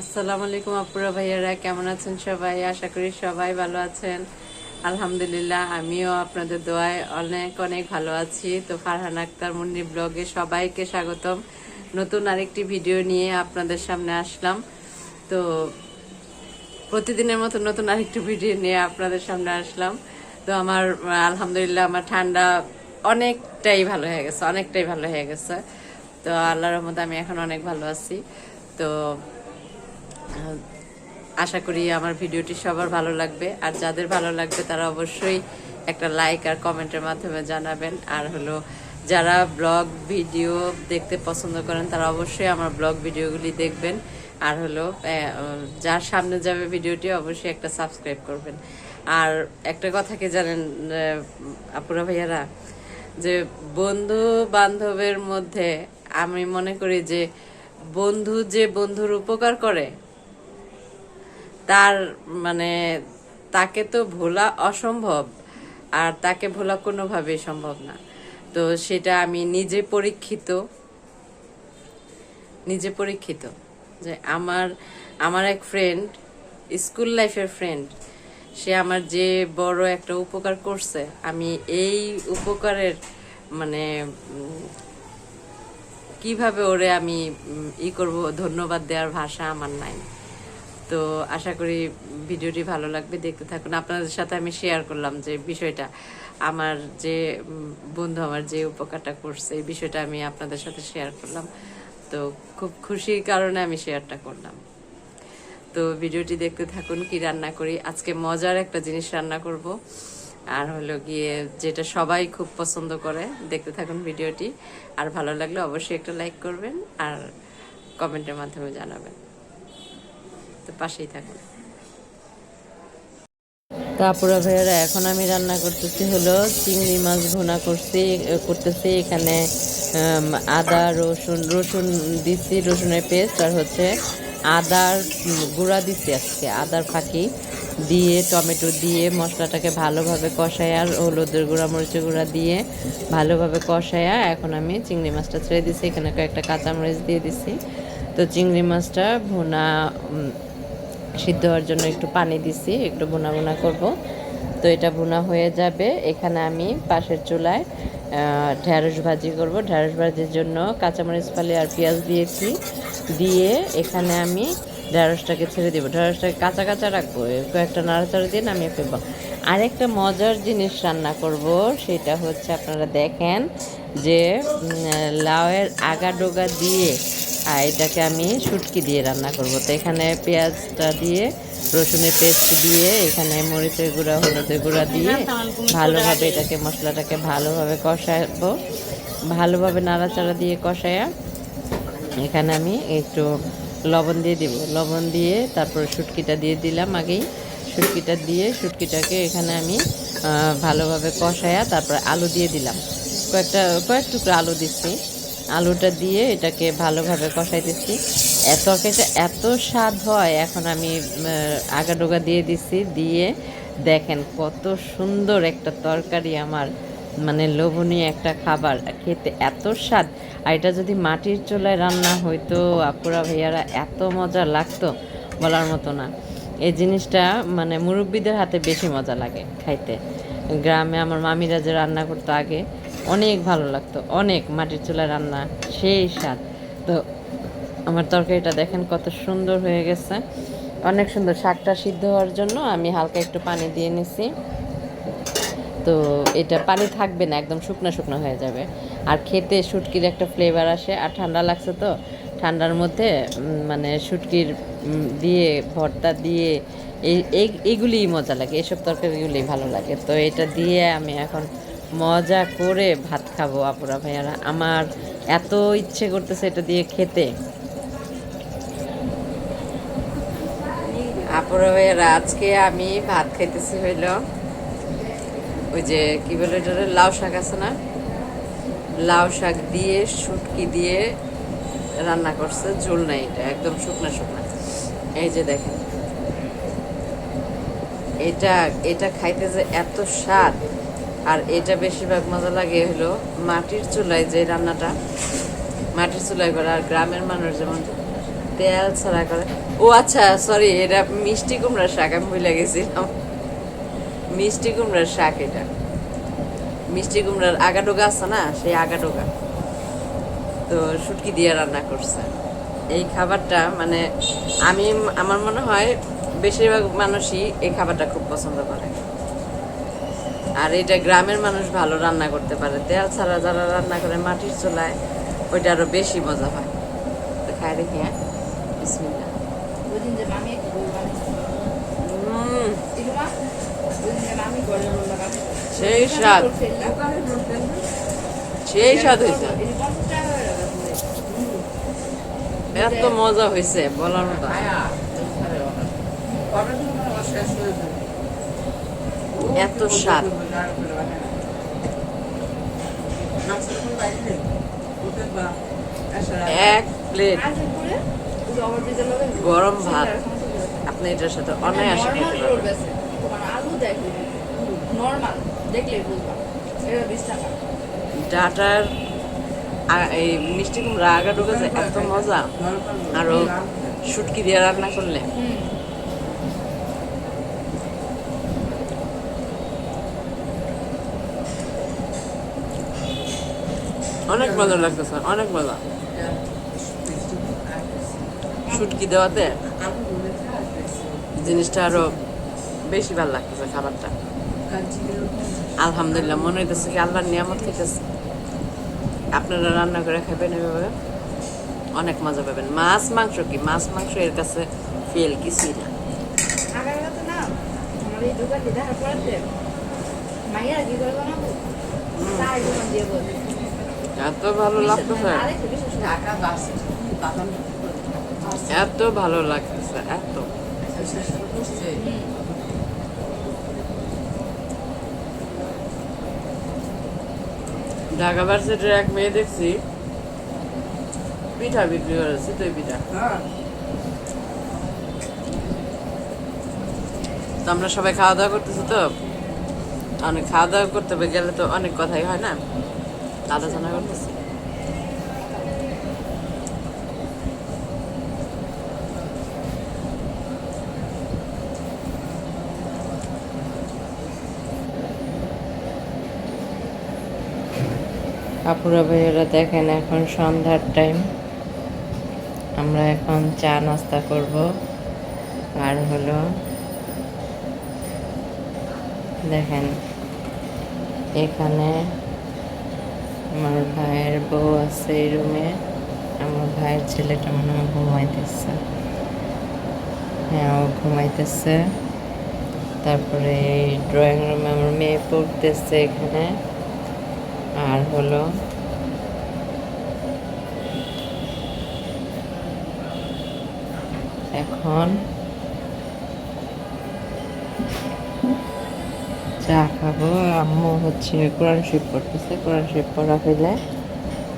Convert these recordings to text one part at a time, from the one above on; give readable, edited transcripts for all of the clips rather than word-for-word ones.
আসসালামু আলাইকুম আপুরা ভাইয়ারা, কেমন আছেন সবাই? আশা করি সবাই ভালো আছেন। আলহামদুলিল্লাহ, আমিও আপনাদের দোয়ায় অনেক অনেক ভালো আছি। তো ফারহান আক্তার মুন্নি ব্লগে সবাইকে স্বাগতম। নতুন আরেকটি ভিডিও নিয়ে আপনাদের সামনে আসলাম। তো প্রতিদিনের মতো নতুন আরেকটি ভিডিও নিয়ে আপনাদের সামনে আসলাম। তো আমার আলহামদুলিল্লাহ আমার ঠান্ডা অনেকটাই ভালো হয়ে গেছে। তো আল্লাহর রহমতে আমি এখন অনেক ভালো আছি। তো আশা করি আমার ভিডিওটি সবার ভালো লাগবে, আর যাদের ভালো লাগবে তারা অবশ্যই একটা লাইক আর কমেন্টের মাধ্যমে জানাবেন। আর হলো যারা ব্লগ ভিডিও দেখতে পছন্দ করেন তারা অবশ্যই আমার ব্লগ ভিডিওগুলি দেখবেন। আর হলো যার সামনে যাবে ভিডিওটি অবশ্যই একটা সাবস্ক্রাইব করবেন। আর একটা কথা কি জানেন আপুরা ভাইয়ারা, যে বন্ধু বান্ধবের মধ্যে আমি মনে করি যে বন্ধু যে বন্ধুর উপকার করে তার মানে তাকে তো ভোলা অসম্ভব, আর তাকে ভোলা কোনোভাবেই সম্ভব না। তো সেটা আমি নিজে পরীক্ষিত যে আমার আমার এক ফ্রেন্ড, স্কুল লাইফের ফ্রেন্ড, সে আমার যে বড় একটা উপকার করছে, আমি এই উপকারের মানে কিভাবে ওরে আমি করব, ধন্যবাদ দেওয়ার ভাষা আমার নাই। তো আশা করি ভিডিওটি ভালো লাগবে, দেখতে থাকুন। আপনাদের সাথে আমি শেয়ার করলাম যে বিষয়টা, আমার যে বন্ধু আমার যে উপকারটা করছে এই বিষয়টা আমি আপনাদের সাথে শেয়ার করলাম। তো খুব খুশির কারণে আমি শেয়ারটা করলাম। তো ভিডিওটি দেখতে থাকুন। কি রান্না করি আজকে, মজার একটা জিনিস রান্না করব, আর হলো গিয়ে যেটা সবাই খুব পছন্দ করে। দেখতে থাকুন ভিডিওটি, আর ভালো লাগলে অবশ্যই একটা লাইক করবেন আর কমেন্টের মাধ্যমে জানাবেন। তো পাশেই থাকুন। তারপরে ভাইয়ারা, এখন আমি রান্না করতেছি হলো চিংড়ি মাছ ভুনা করতেছি। এখানে আদা রসুন দিচ্ছি, রসুনের পেস্ট, আর হচ্ছে আদার গুঁড়া দিচ্ছি আজকে, আদার ফাঁকি দিয়ে টমেটো দিয়ে মশলাটাকে ভালোভাবে কষায়, আর হলুদের গুঁড়া মরিচের গুঁড়া দিয়ে ভালোভাবে কষায়া এখন আমি চিংড়ি মাছটা ছেড়ে দিচ্ছি। এখানে কয়েকটা কাঁচামরিচ দিয়ে দিচ্ছি। তো চিংড়ি মাছটা ভুনা সিদ্ধ হওয়ার জন্য একটু পানি দিছি, একটু ভুনা ভুনা করব। তো এটা ভুনা হয়ে যাবে। এখানে আমি পাশের চুলায় ঢ্যাঁড়স ভাজি করব। ঢ্যাঁড়স ভাজির জন্য কাঁচামরিচ ফালি আর পেঁয়াজ দিয়েছি, দিয়ে এখানে আমি ঢ্যাঁড়সটাকে ছেড়ে দেবো। ঢ্যাঁড়সটাকে কাঁচা কাঁচা রাখবো, কয়েকটা নাড়াচাড়া দিয়ে নামিয়ে ফেলবো। আরেকটা মজার জিনিস রান্না করব, সেটা হচ্ছে আপনারা দেখেন যে লাউয়ের আগা ডোগা দিয়ে এটাকে আমি শুটকি দিয়ে রান্না করব। তো এখানে পেঁয়াজটা দিয়ে রসুনের পেস্ট দিয়ে এখানে মরিচের গুঁড়া হলুদের গুঁড়া দিয়ে ভালোভাবে এটাকে মশলাটাকে ভালোভাবে কষাবো। ভালোভাবে নাড়াচাড়া দিয়ে কষায়া এখানে আমি একটু লবণ দিয়ে দিব। লবণ দিয়ে তারপর শুটকিটা দিয়ে দিলাম আগেই। শুটকিটা দিয়ে শুটকিটাকে এখানে আমি ভালোভাবে কষায়া তারপর আলু দিয়ে দিলাম। কয়েক টুকরো আলু দিচ্ছি। আলুটা দিয়ে এটাকে ভালোভাবে কষাইতেছি। তরকারিটা এত স্বাদ হয়। এখন আমি আগাডোগা দিয়ে দিচ্ছি, দিয়ে দেখেন কত সুন্দর একটা তরকারি, আমার মানে লোভনীয় একটা খাবার, খেতে এত স্বাদ। আর এটা যদি মাটির চুলায় রান্না হইতো আপুরা ভাইয়ারা, এত মজা লাগতো বলার মতো না। এই জিনিসটা মানে মুরব্বীদের হাতে বেশি মজা লাগে খাইতে। গ্রামে আমার মামিরা যে রান্না করতো আগে, অনেক ভালো লাগতো, অনেক মাটির চুলায় রান্না সেই স্বাদ। তো আমার তরকারিটা দেখেন কত সুন্দর হয়ে গেছে, অনেক সুন্দর। শাকটা সিদ্ধ হওয়ার জন্য আমি হালকা একটু পানি দিয়ে নিছি। তো এটা পানি থাকবে না, একদম শুকনো শুকনো হয়ে যাবে। আর খেতে শুটকির একটা ফ্লেভার আসে। আর ঠান্ডা লাগছে, তো ঠান্ডার মধ্যে মানে শুটকির দিয়ে ভর্তা দিয়ে এইগুলিই মজা লাগে, এসব তরকারিগুলিই ভালো লাগে। তো এটা দিয়ে আমি এখন মজা করে ভাত খাবো আপুরা ভাইয়ারা। আমার এত ইচ্ছে করতেছে এটা দিয়ে খেতে। আপুরা ভাইয়ারা, আজকে আমি ভাত খাইতেছি হইল ওই যে কি বলে এটা, লাউ শাক আছে না, লাউ শাক দিয়ে শুটকি দিয়ে রান্না করছে, ঝোল নাই, এটা একদম শুকনা শুকনা। এই যে দেখেন, এটা এটা খাইতে যে এত স্বাদ। আর এটা বেশিরভাগ মজা লাগে হলো মাটির চুলায় যে রান্নাটা, মাটির চুলায় করে। আর গ্রামের মানুষ যেমন তেল ছাড়া করে। ও আচ্ছা, সরি, এটা মিষ্টি কুমড়ার শাক, আমি ভুলে গেছিলাম। মিষ্টি কুমড়ার শাক এটা। মিষ্টি কুমড়ার আগা ডোগা আছে না, সেই আগা ডোগা তো শুটকি দিয়ে রান্না করছে। এই খাবারটা মানে আমার মনে হয় বেশিরভাগ মানুষই এই খাবারটা খুব পছন্দ করে। আর এটা গ্রামের মানুষ ভালো রান্না করতে পারে। তেল ছাড়া যারা রান্না করে মাটির চুলায়, ওইটা আরো বেশি মজা হয়। তো খাই দেখি। হ্যাঁ, বিসমিল্লাহ। সেই স্বাদ, সেই স্বাদ হয়েছে, এত মজা হয়েছে বলার মতো। এত স্বাদ। এক প্লেট গরম ভাত আপনি এটার সাথে অনায়াসে খেতে পারবেন। ডাটার এই মিষ্টি কুমড়া আগা ঢুকেছে, এত মজা। আরো শুটকি দিয়ে রান্না করলে অনেক মজা লাগতেছে, অনেক মজা। শুটকি দেওয়াতে জিনিসটা আরো বেশি ভালো লাগতেছে খাবারটা। আলহামদুলিল্লাহ, মনে হইতেছে কি আল্লাহর নিয়ামত খেতেছে। আপনারা রান্না করে খাবেন এভাবে, অনেক মজা পাবেন। মাছ মাংস কি, মাছ মাংস এর কাছে ফেল কিছুই না। এত ভালো লাগতেছে, এত ভালো লাগতেছে, এত। ঢাকা ভার্সিটির এক মেয়ে দেখছি পিঠা বিক্রি করে, চিতই পিঠা। তো আমরা সবাই খাওয়া দাওয়া করতেছি, তো অনেক খাওয়া দাওয়া করতে গেলে তো অনেক কথাই হয় না, আলোচনা করতেছি। আপুরা ভাইয়েরা দেখেন, এখন সন্ধ্যার টাইম, আমরা এখন চা নাস্তা করব। আর হলো দেখেন, এখানে আমার ভাইয়ের বউ আছে এই রুমে, আমার ভাইয়ের ছেলেটা মনে হয় ঘুমাইতেছে। হ্যাঁ, ও ঘুমাইতেছে। তারপরে এই ড্রয়িং রুমে আমার মেয়ে পড়তেছে এখানে। আর হলো এখন চা খাবো। আম্মু হচ্ছে কোরআন শরীফ পড়তেছে, কোরআন শরীফ পড়া ফেলে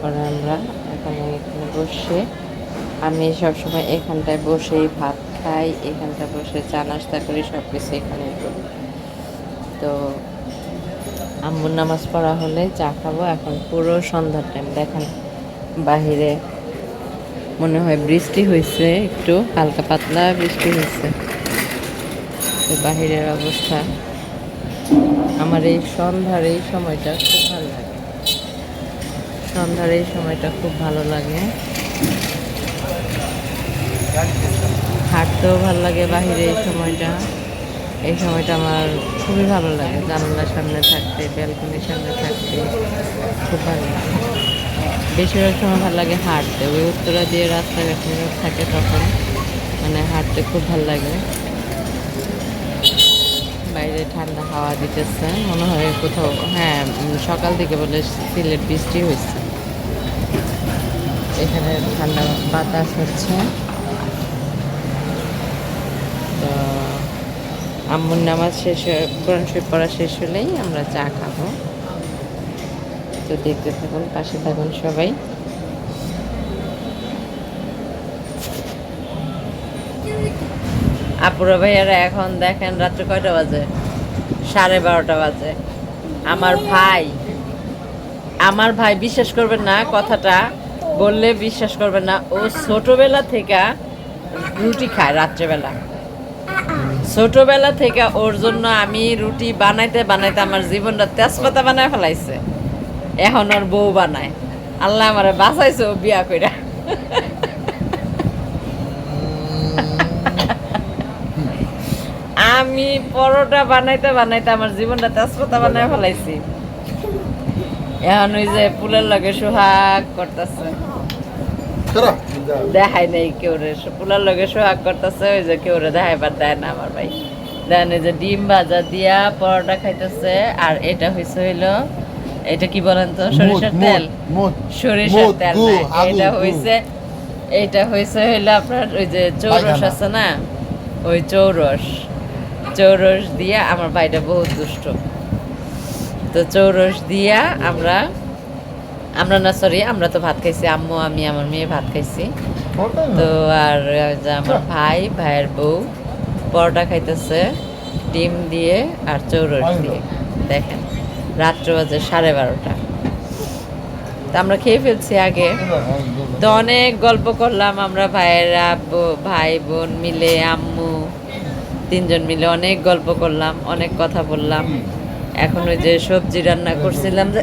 পরে আমরা এখন এখানে বসে, আমি সবসময় এখানটায় বসেই ভাত খাই, এখানটায় বসে চা নাস্তা করি, সব কিছু এখানে করি। তো আম্মুর নামাজ পড়া হলে চা খাবো। এখন পুরো সন্ধ্যার টাইম, দেখেন বাহিরে মনে হয় বৃষ্টি হয়েছে, একটু হালকা পাতলা বৃষ্টি হয়েছে। তো বাহিরের অবস্থা, আমার এই সন্ধ্যার এই সময়টা খুব ভালো লাগে। সন্ধ্যার এই সময়টা খুব ভালো লাগে, হাঁটতেও ভালো লাগে বাহিরে। এই সময়টা আমার খুবই ভালো লাগে, জানালার সামনে থাকতে, ব্যালকনির সামনে থাকতে খুব ভালো লাগে। বেশিরভাগ সময় ভালো লাগে হাঁটতে, ওই উত্তরা দিয়ে রাস্তাঘাট থাকে, তখন মানে হাঁটতে খুব ভালো লাগে। বাইরে ঠান্ডা হাওয়া দিতেছে, মনে হয় কোথাও, হ্যাঁ সকাল থেকে বলে সিলেট বৃষ্টি হয়েছে। এখানে ঠান্ডা বাতাস হচ্ছে। তো আম্মুর নামাজ শেষ, কোরআন শরীফ পড়া শেষ হলেই আমরা চা খাবো। তো দেখতে থাকুন, পাশে থাকুন সবাই। আপুরা ভাইয়ারা এখন দেখেন রাত্রে কয়টা বাজে, 12:30 বাজে। আমার ভাই বিশ্বাস করবেন না, কথাটা বললে বিশ্বাস করবেন না, ও ছোটবেলা থেকে রুটি খায় রাত্রেবেলা। ছোটবেলা থেকে ওর জন্য আমি রুটি বানাইতে বানাইতে আমার জীবনটা তেজপাতা বানায় ফেলাইছে। এখন ওর বউ বানায়। আল্লাহ আমারে বাঁচাইছে ও বিয়া কইরা। আমি পরোটা বানাইতে বানাইতে আমার জীবনটা তেজপাতা বানায় ফেলাইছি। এখন ওই যে ফুলের লগে সোহাগ করতেছে, দেখাই নেই কেউ রে, ফুলের লগে সোহাগ করতেছে, ওই যে কেউ রে দেখাইবার দেয় না আমার ভাই। দেন এই যে ডিম ভাজা দিয়া পরোটা খাইতেছে। আর এটা হইছে হইলো, এটা কি বলেন তো, সরিষার তেল, সরিষার তেল না, এটা হইছে হইলো আপনার ওই যে চৌরস আছে না, ওই চৌরস দিয়া, আমার ভাইটা বহুত দুষ্ট, তো চৌরস দিয়া আমরা না সরি, আমরা তো ভাত খাইছি, আম্মু আমি আমার মেয়ে ভাত খাইছি। তো আর আমার ভাইয়ের বউ পরোটা খাইতেছে ডিম দিয়ে আর চৌরস দিয়ে। দেখেন রাত্র বাজে 12:30। তো আমরা খেয়ে ফেলছি আগে। তো অনেক গল্প করলাম আমরা ভাইয়েরা, ভাই বোন মিলে, আম্মু, 3 জন মিলে অনেক গল্প করলাম, অনেক কথা বললাম। এখন ওই যে সবজি রান্না করছিলাম যে